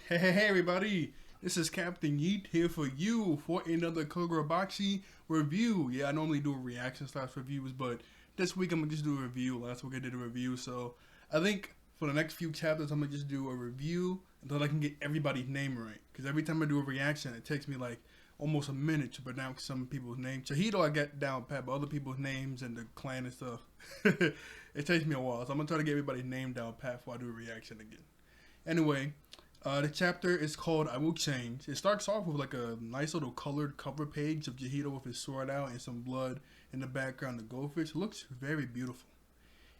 Hey everybody, this is Captain Yeet here for you for another Kagurabachi review. Yeah, I normally do reaction slash reviews, but this week I'm gonna just do a review. Last week I did a review, so I think for the next few chapters I'm gonna just do a review until I can get everybody's name right. Because every time I do a reaction, it takes me like almost a minute to pronounce some people's names. Chahito I got down pat, but other people's names and the clan and stuff, it takes me a while. So I'm gonna try to get everybody's name down pat before I do a reaction again. Anyway, the chapter is called I Will Change. It starts off with like a nice little colored cover page of Jahito with his sword out and some blood in the background. The goldfish it looks very beautiful.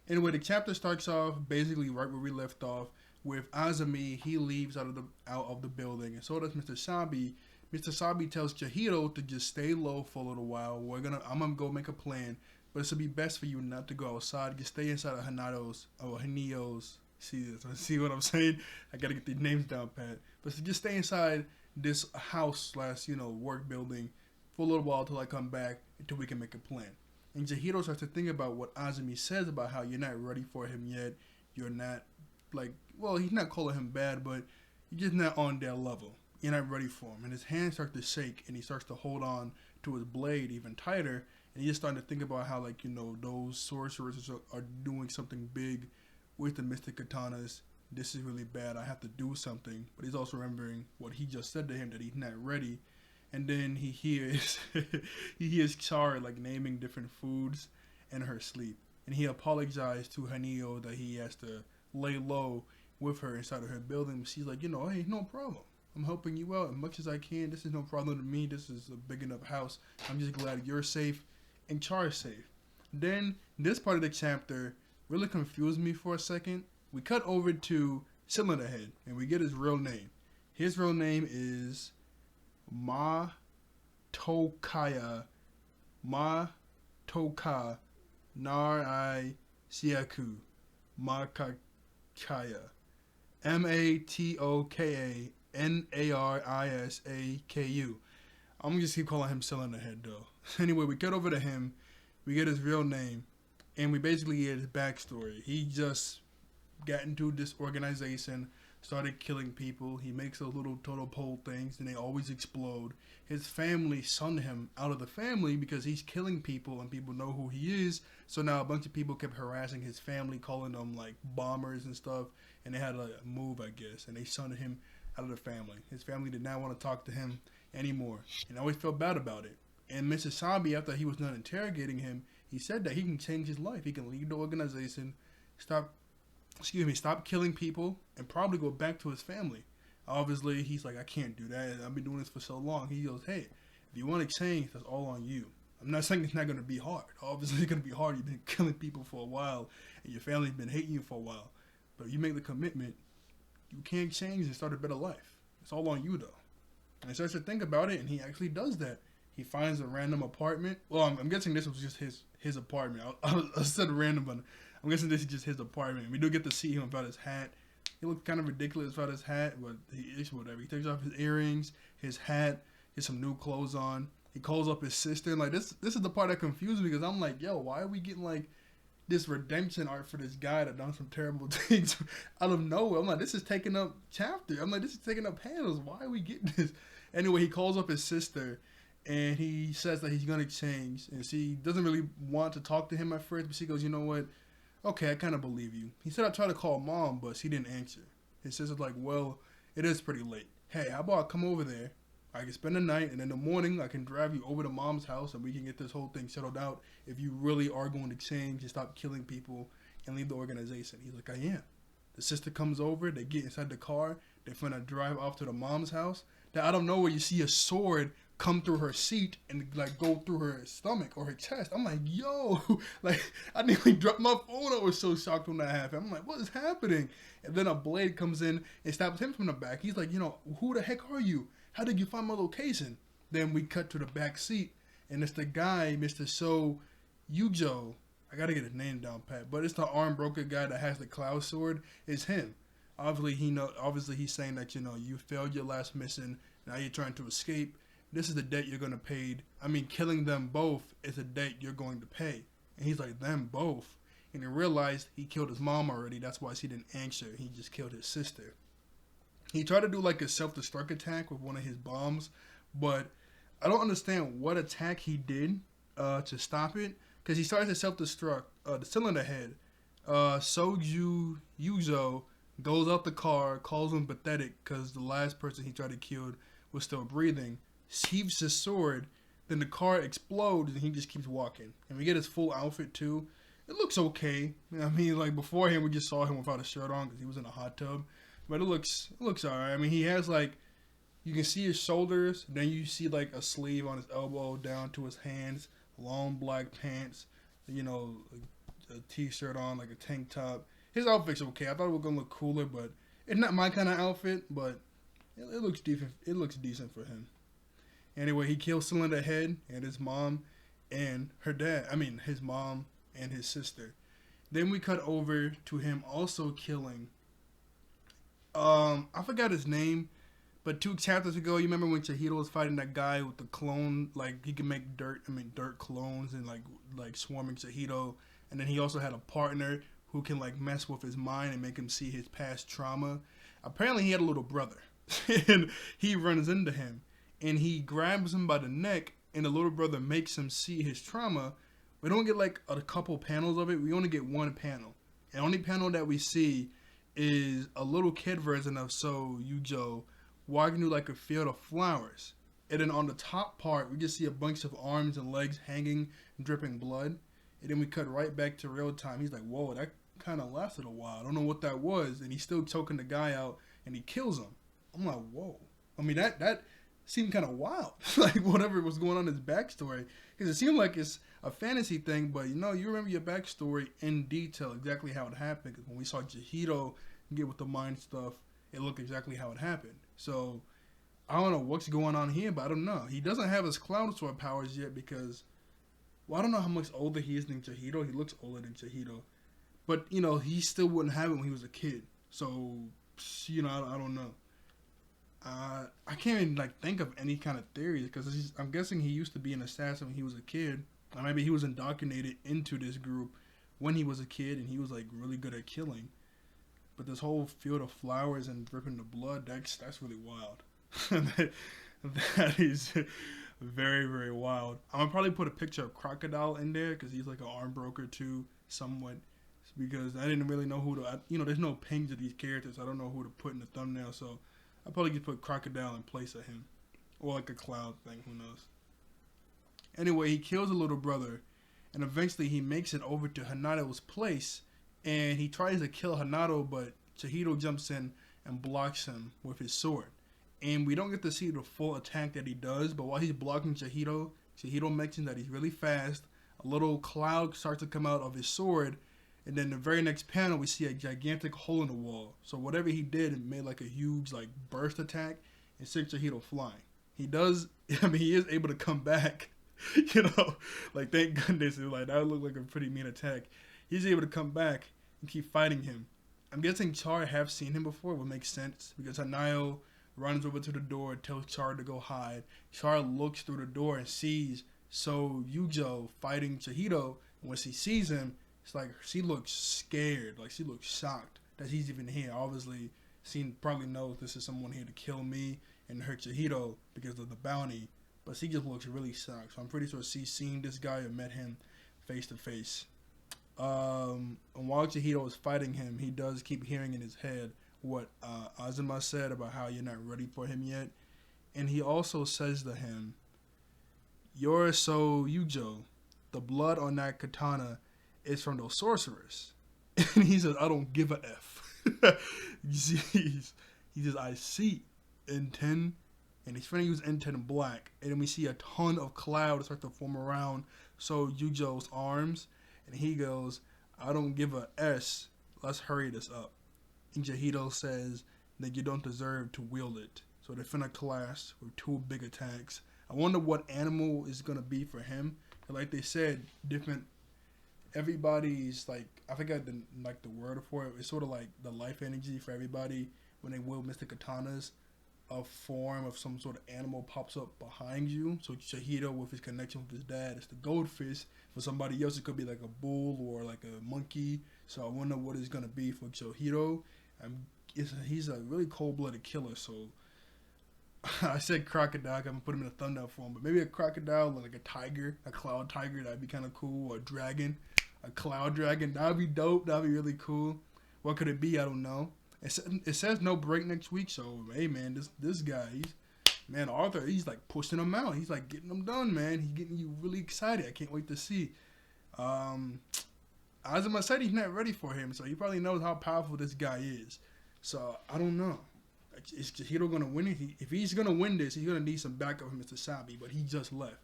Anyway, the chapter starts off basically right where we left off with Azumi. He leaves out of the building, and so does Mr. Sabi. Mr. Sabi tells Jahito to just stay low for a little while. I'm gonna go make a plan, but it's gonna be best for you not to go outside. Just stay inside of Hanio's. See what I'm saying? I gotta get the names down pat. But so just stay inside this house slash work building for a little while till I come back until we can make a plan. And Jahiro starts to think about what Azumi says about how you're not ready for him yet. You're not he's not calling him bad, but you're just not on their level. You're not ready for him. And his hands start to shake and he starts to hold on to his blade even tighter. And he's just starting to think about how those sorcerers are doing something big with the mystic katanas. This is really bad. I have to do something. But he's also remembering what he just said to him, that he's not ready. And then he hears he hears Char naming different foods in her sleep. And he apologized to Hanio that he has to lay low with her inside of her building. She's like, hey, no problem. I'm helping you out as much as I can. This is no problem to me. This is a big enough house. I'm just glad you're safe and Char is safe. Then this part of the chapter really confused me for a second. We cut over to Cylinder Head and we get his real name. His real name is Matoka Narai Siaku Makakaya. Matokanarisaku. I'm gonna just keep calling him Cylinder Head though. Anyway, we cut over to him. We get his real name. And we basically get his backstory. He just got into this organization, started killing people. He makes those little total pole things, and they always explode. His family shunned him out of the family because he's killing people, and people know who he is. So now a bunch of people kept harassing his family, calling them bombers and stuff. And they had to move, I guess. And they shunned him out of the family. His family did not want to talk to him anymore. And I always felt bad about it. And Mr. Sabi, after he was done interrogating him, he said that he can change his life. He can leave the organization, stop killing people, and probably go back to his family. Obviously, he's like, I can't do that. I've been doing this for so long. He goes, hey, if you want to change, that's all on you. I'm not saying it's not going to be hard. Obviously, it's going to be hard. You've been killing people for a while, and your family's been hating you for a while. But if you make the commitment, you can change and start a better life. It's all on you, though. And he starts to think about it, and he actually does that. He finds a random apartment. Well, I'm guessing this was just his apartment. I said random, but I'm guessing this is just his apartment. We do get to see him without his hat. He looks kind of ridiculous without his hat, but he is whatever. He takes off his earrings, his hat, gets some new clothes on. He calls up his sister. And this is the part that confused me because I'm like, yo, why are we getting this redemption arc for this guy that done some terrible things out of nowhere? I'm like, this is taking up chapter. I'm like, this is taking up panels. Why are we getting this? Anyway, he calls up his sister. And he says that he's going to change. And she doesn't really want to talk to him at first. But she goes, you know what? Okay, I kind of believe you. He said I tried to call mom, but she didn't answer. His sister's like, well, it is pretty late. Hey, how about I come over there? I can spend the night. And in the morning, I can drive you over to mom's house. And we can get this whole thing settled out. If you really are going to change and stop killing people and leave the organization. He's like, I am. The sister comes over. They get inside the car. They're finna drive off to the mom's house. Then out of nowhere, you see a sword come through her seat and go through her stomach or her chest. I'm like, yo, I nearly dropped my phone. I was so shocked when that happened. I'm like, what is happening? And then a blade comes in and stabs him from the back. He's like, who the heck are you? How did you find my location? Then we cut to the back seat and it's the guy, Mr. So Yujo. I gotta get his name down pat, but it's the arm broker guy that has the cloud sword. It's him. Obviously he's saying that you failed your last mission. Now you're trying to escape. This is the debt you're going to pay. I mean, killing them both is a debt you're going to pay. And he's like, them both. And he realized he killed his mom already. That's why she didn't answer. He just killed his sister. He tried to do like a self-destruct attack with one of his bombs, but I don't understand what attack he did to stop it. Because he started to self-destruct the cylinder head. Soju Yuzo goes out the car, calls him pathetic because the last person he tried to kill was still breathing. Sheaves his sword, then the car explodes and he just keeps walking. And we get his full outfit too. It looks okay. I mean, like beforehand we just saw him without a shirt on because he was in a hot tub, but it looks alright. I mean, he has like you can see his shoulders, then you see like a sleeve on his elbow down to his hands, long black pants, you know, a t-shirt on, like a tank top. His outfit's okay. I thought it was gonna look cooler, but it's not my kind of outfit. But it looks decent. It looks decent for him. Anyway, he kills Cylinder Head and his mom and her dad. I mean, his mom and his sister. Then we cut over to him also killing. I forgot his name, but 2 chapters ago, you remember when Chihiro was fighting that guy with the clone? Like he can make dirt clones and like swarming Chihiro. And then he also had a partner who can like mess with his mind and make him see his past trauma. Apparently, he had a little brother, and he runs into him, and he grabs him by the neck, and the little brother makes him see his trauma. We don't get like a couple panels of it. We only get one panel. And the only panel that we see is a little kid version of So Yujo walking through like a field of flowers. And then on the top part, we just see a bunch of arms and legs hanging, dripping blood. And then we cut right back to real time. He's like, whoa, that kind of lasted a while. I don't know what that was. And he's still choking the guy out, and he kills him. I'm like, whoa. I mean, that seemed kind of wild. Like, whatever was going on in his backstory. Because it seemed like it's a fantasy thing, but, you remember your backstory in detail, exactly how it happened. Because when we saw Chihiro get with the mind stuff, it looked exactly how it happened. So, I don't know what's going on here, but I don't know. He doesn't have his cloud sword powers yet because... Well, I don't know how much older he is than Chihiro. He looks older than Chihiro. But, he still wouldn't have it when he was a kid. So, I don't know. I can't even, think of any kind of theories. Because I'm guessing he used to be an assassin when he was a kid. Or maybe he was indoctrinated into this group when he was a kid. And he was, really good at killing. But this whole field of flowers and dripping the blood, that's really wild. that is... very, very wild. I'm gonna probably put a picture of Crocodile in there because he's like an arm broker too, somewhat. Because I didn't really know who to, there's no pings of these characters. I don't know who to put in the thumbnail, so I'll probably just put Crocodile in place of him, or like a cloud thing. Who knows? Anyway, he kills a little brother, and eventually he makes it over to Hanato's place, and he tries to kill Hanato, but Chihiro jumps in and blocks him with his sword. And we don't get to see the full attack that he does, but while he's blocking Chihiro mentions that he's really fast. A little cloud starts to come out of his sword, and then the very next panel we see a gigantic hole in the wall. So whatever he did, it made like a huge burst attack and sent Chihiro flying. He is able to come back. Thank goodness. That looked like a pretty mean attack. He's able to come back and keep fighting him. I'm guessing Char have seen him before. It would make sense because Hanayo runs over to the door, tells Char to go hide. Char looks through the door and sees So Yujo fighting Chihiro. And when she sees him, it's like she looks scared. She looks shocked that he's even here. Obviously, she probably knows this is someone here to kill me and hurt Chihiro because of the bounty. But she just looks really shocked. So I'm pretty sure she's seen this guy or met him face to face. And while Chihiro is fighting him, he does keep hearing in his head what Azuma said about how you're not ready for him yet. And he also says to him, "You're So Yujo. The blood on that katana is from those sorcerers." And he says, "I don't give a F." Jeez. He says, "I see N10." And he's finna use N10 black. And then we see a ton of clouds start to form around So Yujo's arms. And he goes, "I don't give a S. Let's hurry this up." And Chihiro says that you don't deserve to wield it. So they're finna clash with 2 big attacks. I wonder what animal is gonna be for him. Like they said, everybody's I forgot the word for it. It's sort of like the life energy for everybody when they wield Mystic Katanas. A form of some sort of animal pops up behind you. So Chihiro, with his connection with his dad, is the goldfish. For somebody else, it could be like a bull or like a monkey. So I wonder what it's gonna be for Chihiro. He's a really cold-blooded killer. So I said crocodile. I'm gonna put him in a thumbnail for him, but maybe a crocodile, like a tiger, a cloud tiger. That'd be kind of cool. Or a dragon, a cloud dragon. That'd be dope. That'd be really cool. What could it be? I don't know. It says no break next week. So hey, man, this guy, Arthur, he's like pushing them out. He's like getting them done, man. He's getting you really excited. I can't wait to see. Azuma said he's not ready for him, so he probably knows how powerful this guy is. So I don't know. Is Chihiro gonna win it? If he's gonna win this, he's gonna need some backup from Mr. Sabi, but he just left.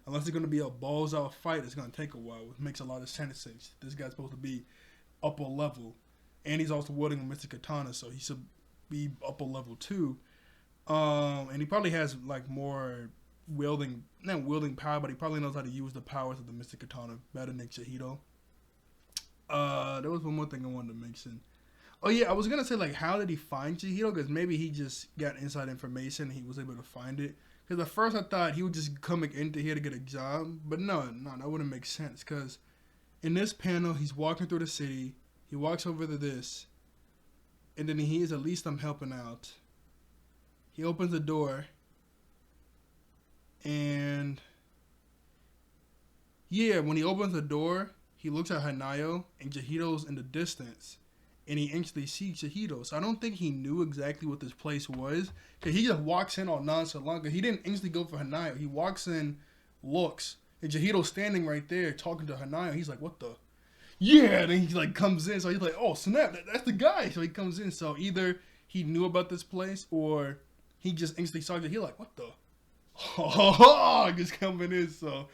Unless it's gonna be a balls out fight, it's gonna take a while, which makes a lot of sense since this guy's supposed to be upper level, and he's also wielding with Mr. Katana, so he should be upper level too. And he probably has like more not wielding power, but he probably knows how to use the powers of the Mr. Katana better than Chihiro. There was one more thing I wanted to mention. Oh yeah, I was gonna say like, how did he find Chihiro? Because maybe he just got inside information and he was able to find it. Because at first I thought he would just come into here to get a job, but no, that wouldn't make sense. Because in this panel, he's walking through the city. He walks over to this, and then he hears, "At least I'm helping out." He opens the door, and yeah, when he opens the door, he looks at Hanayo, and Chihiro's in the distance. And he instantly sees Chihiro. So I don't think he knew exactly what this place was. Because he just walks in all nonchalant. He didn't instantly go for Hanayo. He walks in, looks, and Chihiro's standing right there talking to Hanayo. He's like, what the? Yeah! And then he like comes in. So he's like, oh, snap, that's the guy. So he comes in. So either he knew about this place or he just instantly saw Chihiro like, what the? Just coming in. So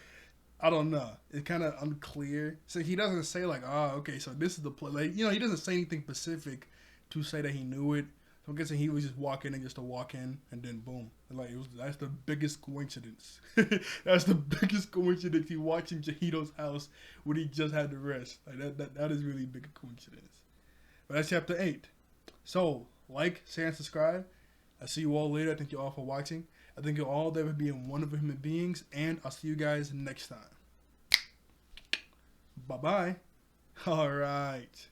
I don't know. It's kind of unclear. So he doesn't say like, okay, so this is the place. Like, he doesn't say anything specific to say that he knew it. So I'm guessing he was just walking in just to walk in, and then boom. Like that's the biggest coincidence. That's the biggest coincidence. He watching Chihiro's house when he just had to rest. Like that is really big a coincidence. But that's chapter 8. So like, share, and subscribe. I'll see you all later. Thank you all for watching. I think you're all there for being wonderful human beings, and I'll see you guys next time. Bye-bye. All right.